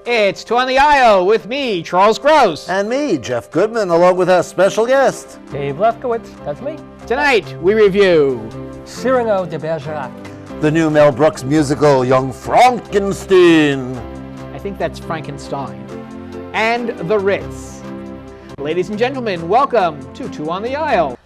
It's Two on the Aisle with me, Charles Gross. And me, Jeff Goodman, along with our special guest, Dave Lefkowitz, that's me. Tonight, we review Cyrano De Bergerac. the new Mel Brooks musical, Young Frankenstein. I think that's Frankenstein. And The Ritz. Ladies and gentlemen, welcome to Two on the Aisle.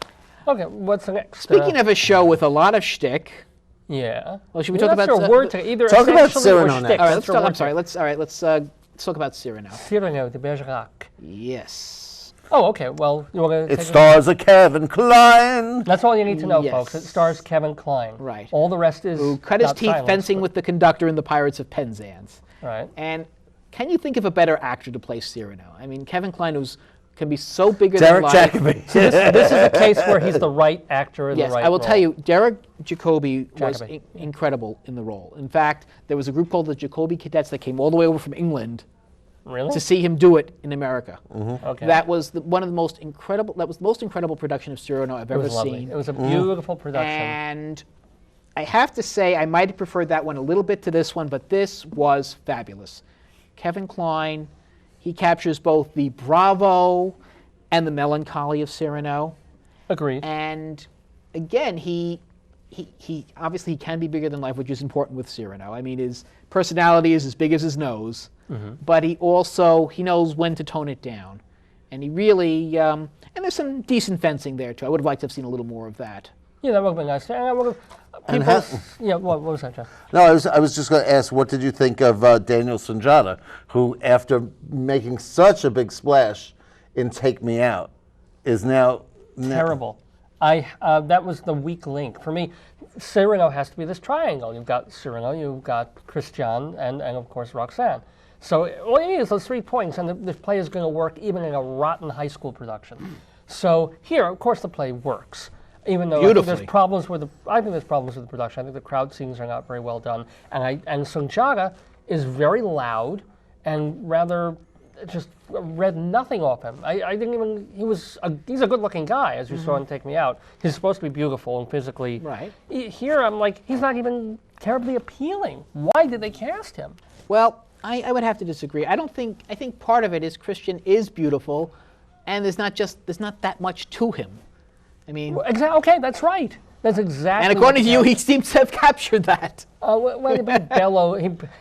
Okay, what's the next? Speaking of a show with a lot of shtick, yeah. well, should we talk about your word to either talk about essentially Cyrano or next. shtick. All right, That's let's talk. your I'm sorry. Let's talk about Cyrano. Cyrano De Bergerac. Yes. Oh, okay. Well, you want to? It stars a Kevin Kline. That's all you need to know, Yes. folks. It stars Kevin Kline. Right. All the rest is Who cut his not teeth silence, fencing but- with the conductor in The Pirates of Penzance. Right. And can you think of a better actor to play Cyrano? I mean, Kevin Kline can be so bigger Derek than life. Jacobi. This is a case where he's the right actor in Yes, the right I will role. tell you, Derek Jacobi was Jacobi. incredible in the role. In fact, there was a group called the Jacobi Cadets that came all the way over from England Really? to see him do it in America. Okay. That was one of the most incredible. That was the most incredible production of Cyrano I've it ever was lovely. seen. It was a beautiful production. And I have to say, I might have preferred that one a little bit to this one, but this was fabulous. Kevin Kline, he captures both the bravo and the melancholy of Cyrano. Agreed. And again, he obviously he can be bigger than life, which is important with Cyrano. I mean, his personality is as big as his nose, but he knows when to tone it down. And he really, and there's some decent fencing there too. I would have liked to have seen a little more of that. Yeah, that would have been nice. And I would have, And yeah, what was that, Jeff? No, I was just going to ask, what did you think of Daniel Sunjata, who, after making such a big splash in Take Me Out, is now Terrible. That was the weak link. For me, Cyrano has to be this triangle. You've got Cyrano, you've got Christian, and of course Roxanne. So all you need is those 3 points, and the play is going to work even in a rotten high school production. So here, of course, the play works. Even though I think Beautifully. there's problems with the production. I think the crowd scenes are not very well done. And Sunjata is very loud and rather just read nothing off him. I didn't even, he's a good-looking guy, as you saw in Take Me Out. He's supposed to be beautiful and physically. Right. Here, I'm like, he's not even terribly appealing. Why did they cast him? Well, I would have to disagree. I think part of it is Christian is beautiful, and there's not that much to him. I mean, Okay, that's right. That's exactly. and according what to you, he seems to have captured that.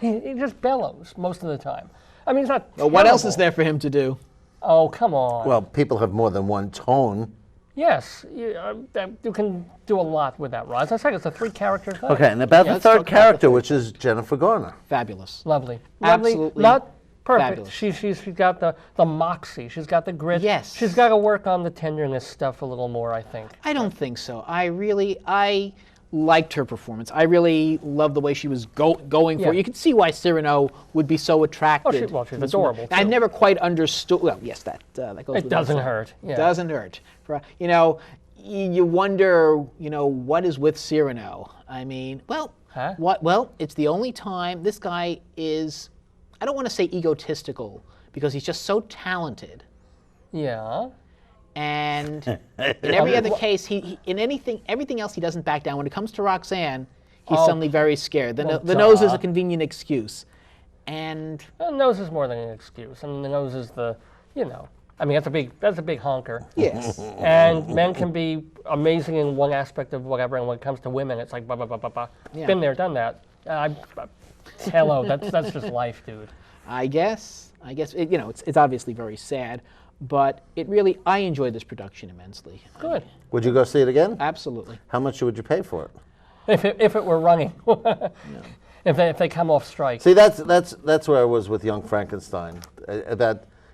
He just bellows most of the time. I mean, it's not. Well, what else is terrible. there for him to do? Oh, come on. Well, people have more than one tone. Yes, you can do a lot with that, Roz. I said it's a 3-character thing. Okay, and about the let's talk third about the character, third. which is Jennifer Garner. Fabulous. Lovely. Absolutely Not perfect. fabulous. She's got the moxie. She's got the grit. Yes. She's got to work on the tenderness stuff a little more, I think. I don't think so. I liked her performance. I really loved the way she was going for Yeah. it. You can see why Cyrano would be so attracted. she's adorable, I too. never quite understood. Well, yes, that goes. It without doesn't saying. hurt. Yeah. Doesn't hurt. You wonder, what is with Cyrano? I mean, well, Huh? what? Well, it's the only time this guy is. I don't want to say egotistical because he's just so talented. Yeah. And in every other case, he in everything else, he doesn't back down. When it comes to Roxanne, he's suddenly very scared. The nose is a convenient excuse. And The nose is more than an excuse. I mean, the nose is I mean, that's a big honker. yes, And men can be amazing in one aspect of whatever, and when it comes to women, it's like blah, blah, blah, blah, blah. Yeah. Been there, done that. Hello, that's just life, dude. I guess it's obviously very sad, but I enjoyed this production immensely. Good. Would you go see it again? Absolutely. How much would you pay for it? If it were running. If they come off strike. See, that's where I was with Young Frankenstein.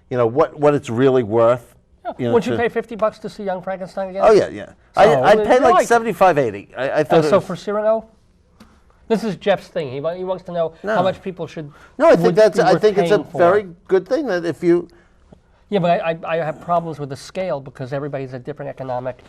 What it's really worth. Would you pay $50 to see Young Frankenstein again? Oh yeah. So, I'd pay you're like $75, $80. I thought. So for Cyrano, this is Jeff's thing. He wants to know how much people should. No, I think would be worth it's a paying for. very good thing that if you. Yeah, but I have problems with the scale because everybody's a different economic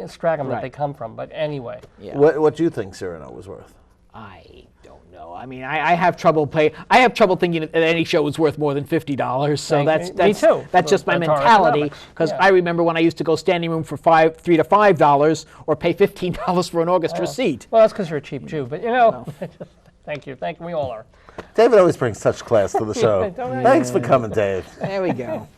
stratum that Right. they come from. But anyway. Yeah. What do you think Cyrano was worth? I don't know. I mean, I have trouble thinking that any show is worth more than $50. So Me too. That's just my That's our mentality. economics. Because Yeah. I remember when I used to go standing room for $3 to $5, or pay $15 for an orchestra seat. Well, that's because you're a cheap Jew. But thank you. We all are. David always brings such class to the show. Don't worry. Thanks for coming, Dave. There we go.